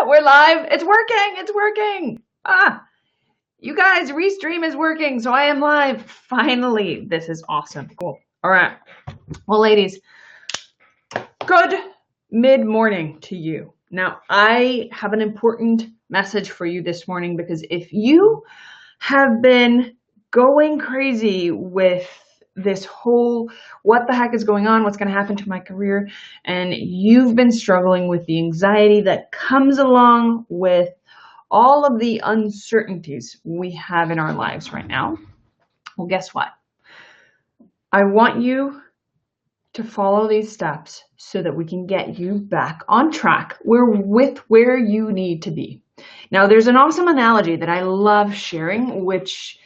We're live. It's working. It's working. You guys, Restream is working. So I am live. Finally. This is awesome. Cool. All right. Well, ladies, good mid-morning to you. Now, I have an important message for you this morning because if you have been going crazy with this whole what the heck is going on, what's going to happen to my career, and you've been struggling with the anxiety that comes along with all of the uncertainties we have in our lives right now, well, guess what? I want you to follow these steps so that we can get you back on track where you need to be. Now, there's an awesome analogy that I love sharing, which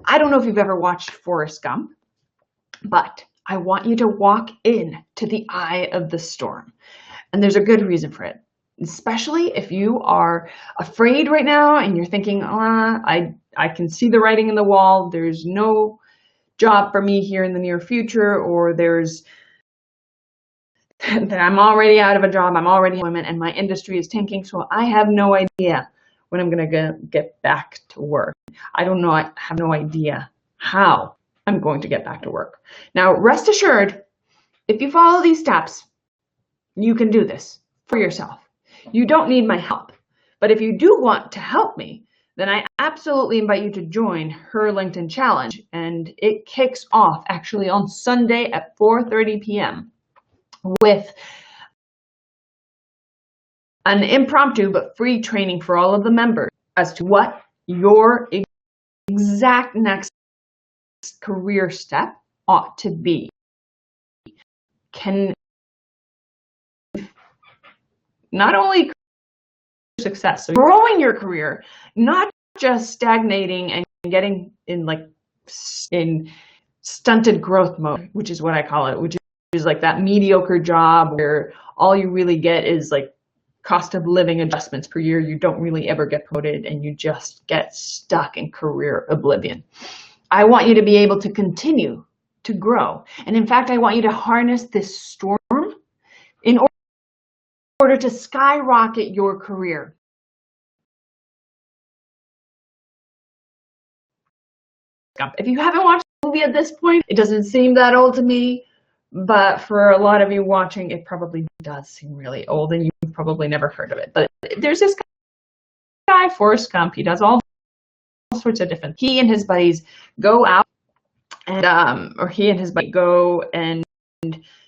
I don't know if you've ever watched Forrest Gump, but I want you to walk in to the eye of the storm. And there's a good reason for it, especially if you are afraid right now and you're thinking, I can see the writing in the wall. There's no job for me here in the near future, or that I'm already out of a job, I'm already in employment, and my industry is tanking, so I have no idea when I'm going to get back to work. I have no idea how I'm going to get back to work. Now, rest assured, if you follow these steps, you can do this for yourself. You don't need my help. But if you do want to help me, then I absolutely invite you to join her LinkedIn challenge. And it kicks off actually on Sunday at 4:30 p.m. with an impromptu but free training for all of the members as to what your exact next career step ought to be. Can not only success, so growing your career, not just stagnating and getting in stunted growth mode, which is what I call it, which is like that mediocre job where all you really get is like cost of living adjustments per year. You don't really ever get promoted and you just get stuck in career oblivion. I want you to be able to continue to grow. And in fact, I want you to harness this storm in order to skyrocket your career. If you haven't watched the movie at this point, it doesn't seem that old to me, but for a lot of you watching, it probably does seem really old and you've probably never heard of it. But there's this guy, Forrest Gump. He does all sorts of different. He and his buddies go out and he and his buddy go and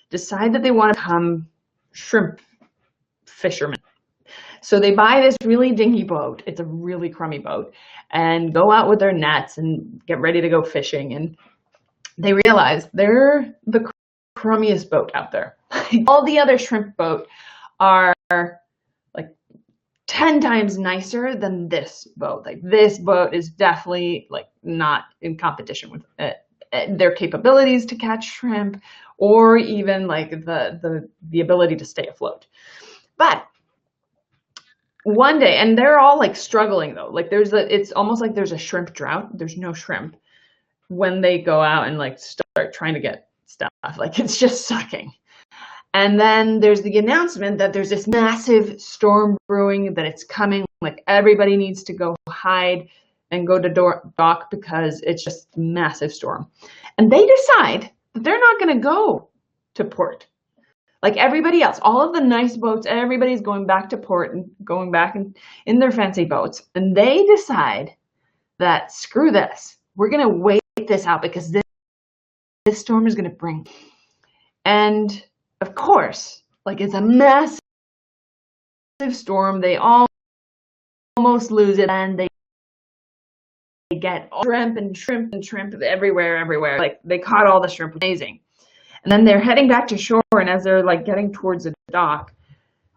decide that they want to become shrimp fishermen. So they buy this really dingy boat. It's a really crummy boat, and go out with their nets and get ready to go fishing. And they realize they're the crummiest boat out there. All the other shrimp boats are like 10 times nicer than this boat. Like this boat is definitely like not in competition with their capabilities to catch shrimp, or even like the ability to stay afloat. But one day, and they're all like struggling though. Like it's almost like there's a shrimp drought. There's no shrimp when they go out and like start trying to get stuff. Like it's just sucking. And then there's the announcement that there's this massive storm brewing, that it's coming. Like everybody needs to go hide and go to dock because it's just a massive storm. And they decide that they're not going to go to port. Like everybody else, all of the nice boats, everybody's going back to port and going back in their fancy boats. And they decide that screw this. We're going to wait this out because this storm is going to bring. And of course, like it's a massive storm. They almost lose it, and they get shrimp everywhere. Like they caught all the shrimp. Amazing. And then they're heading back to shore, and as they're like getting towards the dock,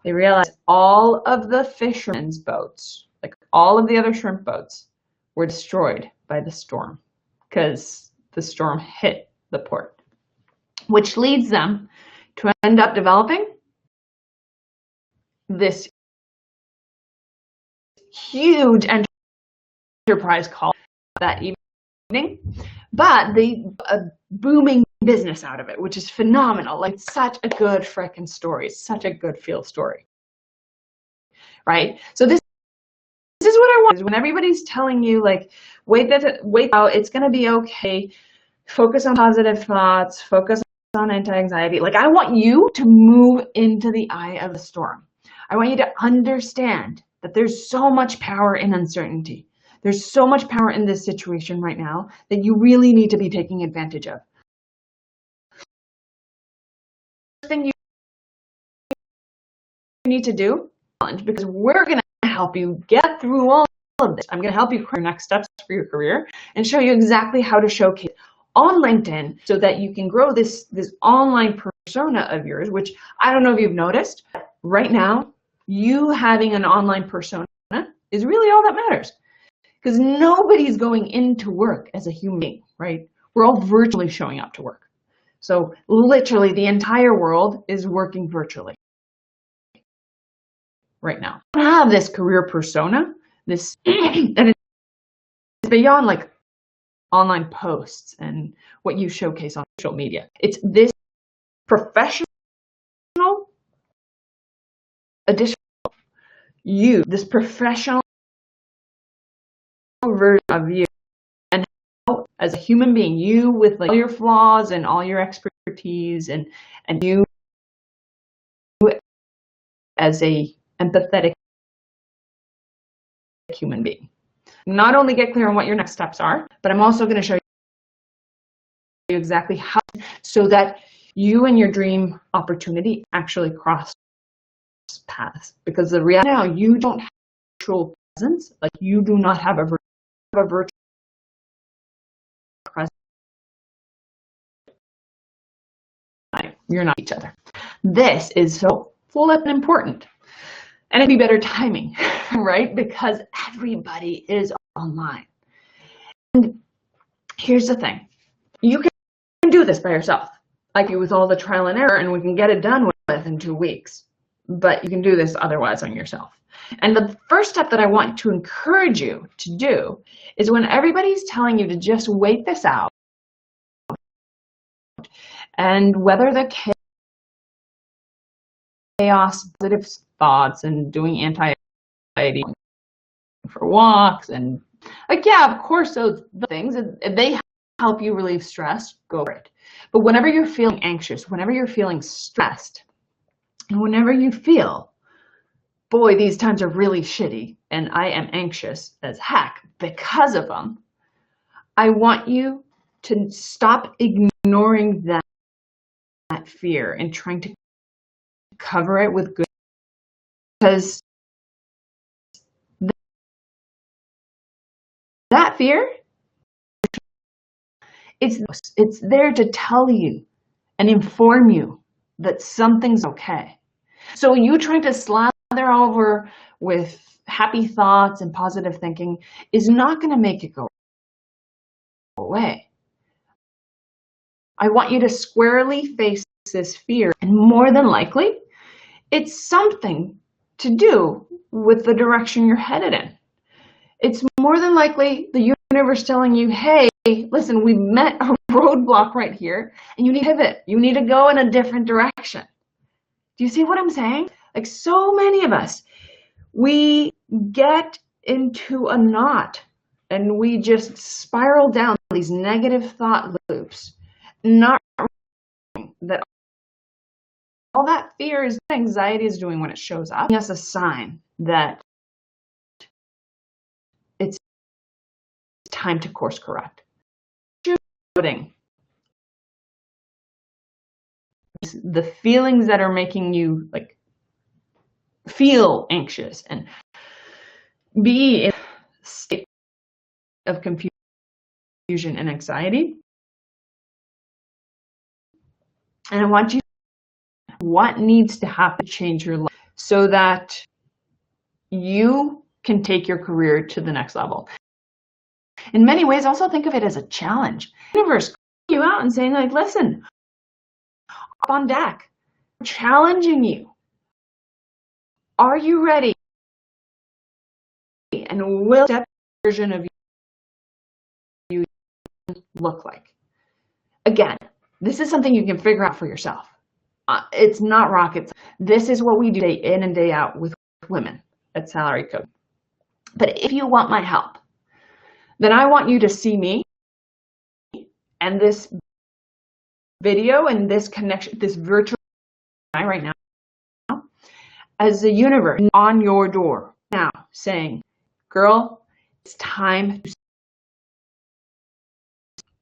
they realize all of the fishermen's boats, like all of the other shrimp boats, were destroyed by the storm because the storm hit the port, which leads them to end up developing this huge enterprise call that evening, but a booming business out of it, which is phenomenal. Like such a good frickin' story, such a good feel story. right? So this is what I want, is when everybody's telling you, like, wait out, it's going to be okay, focus on positive thoughts, focus on anti-anxiety. Like, I want you to move into the eye of the storm. I want you to understand that there's so much power in uncertainty. There's so much power in this situation right now that you really need to be taking advantage of. The thing you need to do, because we're going to help you get through all of this. I'm going to help you create next steps for your career and show you exactly how to showcase on LinkedIn so that you can grow this online persona of yours, which I don't know if you've noticed. Right now, you having an online persona is really all that matters, because nobody's going into work as a human being, right? We're all virtually showing up to work. So literally the entire world is working virtually right now. I have this career persona, this, and it's beyond like online posts and what you showcase on social media. It's this professional additional you, this professional version of you, and how as a human being, you with like all your flaws and all your expertise, and you as a empathetic human being. Not only get clear on what your next steps are, but I'm also going to show you exactly how, so that you and your dream opportunity actually cross paths. Because the reality now, you don't have a virtual presence, like you do not have a virtual presence. You're not each other. This is so flippin' important. And it'd be better timing, right? Because everybody is online. And here's the thing. You can do this by yourself, like you with all the trial and error, and we can get it done with in 2 weeks. But you can do this otherwise on yourself. And the first step that I want to encourage you to do is when everybody's telling you to just wait this out and weather the chaos, positive thoughts, and doing anti-anxiety for walks, and like, yeah, of course, those things, if they help you relieve stress, go for it. But whenever you're feeling anxious, whenever you're feeling stressed, and whenever you feel, boy, these times are really shitty and I am anxious as heck because of them, I want you to stop ignoring that fear and trying to cover it with good, because that fear, it's there to tell you and inform you that something's okay. So you trying to slather over with happy thoughts and positive thinking is not going to make it go away. I want you to squarely face this fear, and more than likely, it's something to do with the direction you're headed in. It's more than likely the universe telling you, hey, listen, we've met a roadblock right here, and you need to pivot. You need to go in a different direction. Do you see what I'm saying? Like, so many of us, we get into a knot and we just spiral down these negative thought loops, not realizing that all that fear is anxiety is doing when it shows up. That's a sign that it's time to course correct. The feelings that are making you like feel anxious and be in a state of confusion and anxiety. And I want you to know what needs to happen to change your life so that you can take your career to the next level. In many ways, also think of it as a challenge. The universe calling you out and saying, like, listen, up on deck, I'm challenging you. Are you ready? And will that version of you look like? Again, this is something you can figure out for yourself. It's not rocket science. This is what we do day in and day out with women. at Salary Coach. But if you want my help, then I want you to see me and this video and this connection, this virtual right now, as the universe on your door now saying, girl, it's time.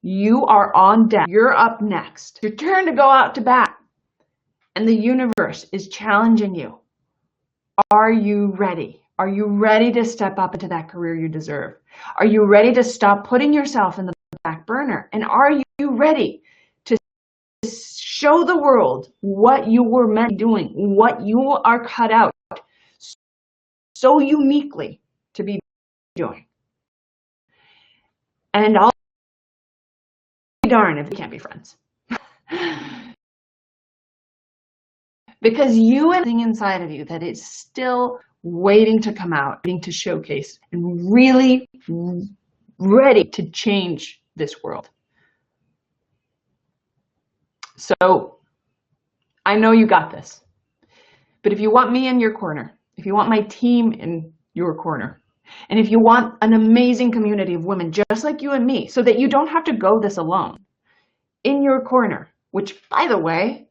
You are on deck. You're up next. Your turn to go out to bat. And the universe is challenging you. Are you ready? Are you ready to step up into that career you deserve? Are you ready to stop putting yourself in the back burner? And are you ready to show the world what you were meant to be doing, what you are cut out so uniquely to be doing? And I'll be darned if we can't be friends. Because you have something inside of you that is still waiting to come out, waiting to showcase, and really ready to change this world. So I know you got this. But if you want me in your corner, if you want my team in your corner, and if you want an amazing community of women just like you and me, so that you don't have to go this alone, in your corner, which, by the way,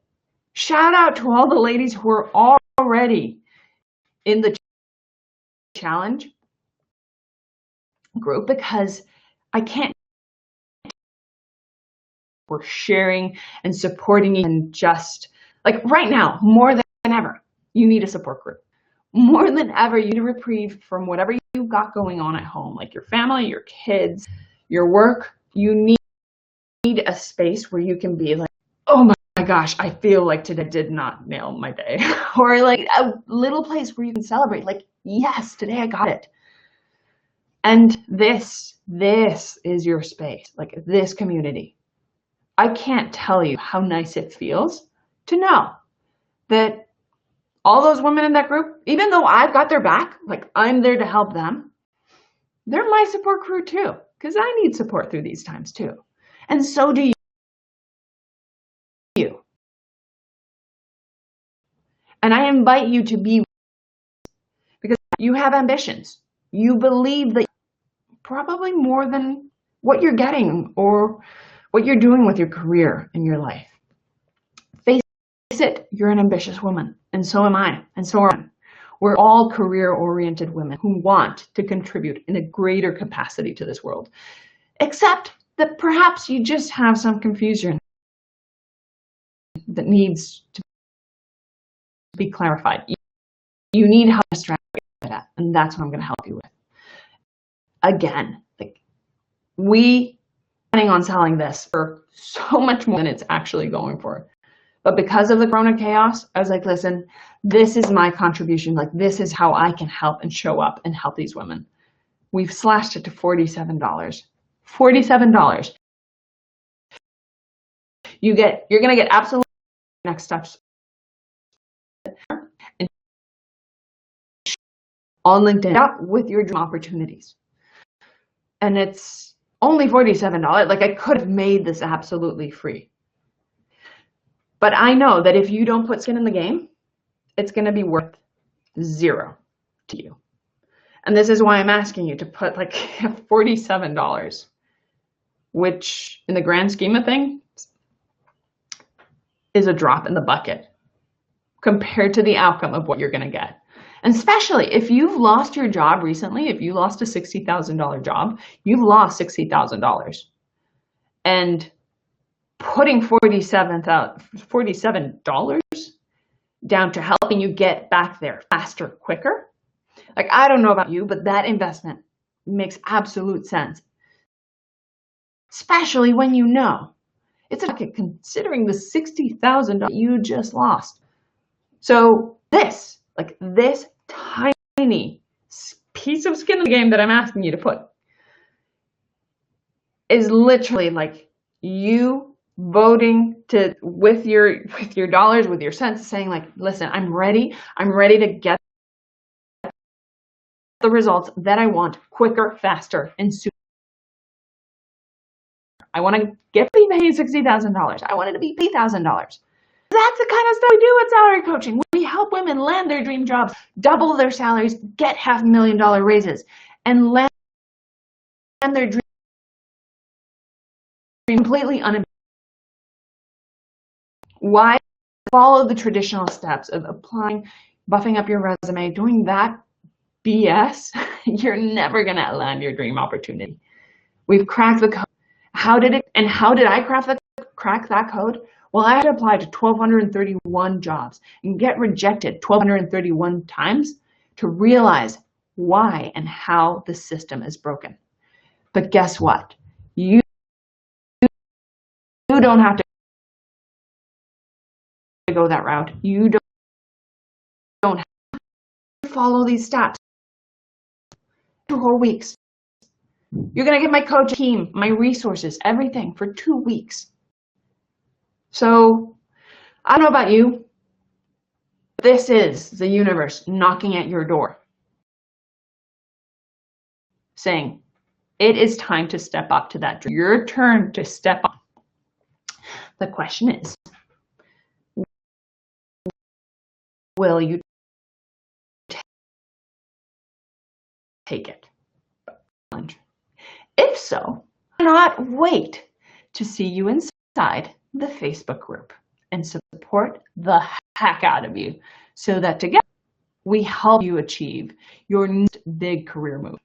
shout out to all the ladies who are already in the challenge group, because I can't. We're sharing and supporting you, and just like right now, more than ever, you need a support group. More than ever, you need a reprieve from whatever you've got going on at home, like your family, your kids, your work. You need a space where you can be like, oh my gosh, I feel like today did not nail my day. Or like a little place where you can celebrate, like, yes, today I got it. And this is your space, like this community. I can't tell you how nice it feels to know that all those women in that group, even though I've got their back, like I'm there to help them, they're my support crew too, because I need support through these times too. And so do you. And I invite you to be, because you have ambitions. You believe that probably more than what you're getting or what you're doing with your career in your life. Face it, you're an ambitious woman, and so am I, and so are I. We're all career-oriented women who want to contribute in a greater capacity to this world, except that perhaps you just have some confusion that needs to be clarified. You need help to strategize that, and that's what I'm going to help you with. Again, like we planning on selling this for so much more than it's actually going for. But because of the Corona chaos, I was like, listen, this is my contribution. Like, this is how I can help and show up and help these women. We've slashed it to $47. $47. You're going to get absolutely next steps on LinkedIn with your dream opportunities. And it's only $47. Like, I could have made this absolutely free. But I know that if you don't put skin in the game, it's going to be worth zero to you. And this is why I'm asking you to put like $47, which in the grand scheme of things is a drop in the bucket compared to the outcome of what you're going to get. And especially if you've lost your job recently, if you lost a $60,000 job, you've lost $60,000. And putting $47 down to helping you get back there faster, quicker. Like, I don't know about you, but that investment makes absolute sense. Especially when you know it's like considering the $60,000 you just lost. So this tiny piece of skin in the game that I'm asking you to put is literally like you voting with your dollars, with your cents, saying like, listen, I'm ready to get the results that I want quicker, faster, and sooner. I want to get paid $60,000. I want it to be $8,000. That's the kind of stuff we do at Salary Coaching. We help women land their dream jobs, double their salaries, get $500,000 raises, and land their dream completely unabated. Why? Follow the traditional steps of applying, buffing up your resume, doing that BS. You're never going to land your dream opportunity. We've cracked the code. How did I crack that code? Well, I had to apply to 1,231 jobs and get rejected 1,231 times to realize why and how the system is broken. But guess what? You don't have to go that route. You don't have to follow these steps. 2 whole weeks. You're going to get my coaching team, my resources, everything for 2 weeks. So I don't know about you. This is the universe knocking at your door, saying, it is time to step up to that dream. Your turn to step up. The question is, will you take it? If so, I cannot wait to see you inside the Facebook group and support the heck out of you so that together we help you achieve your next big career move.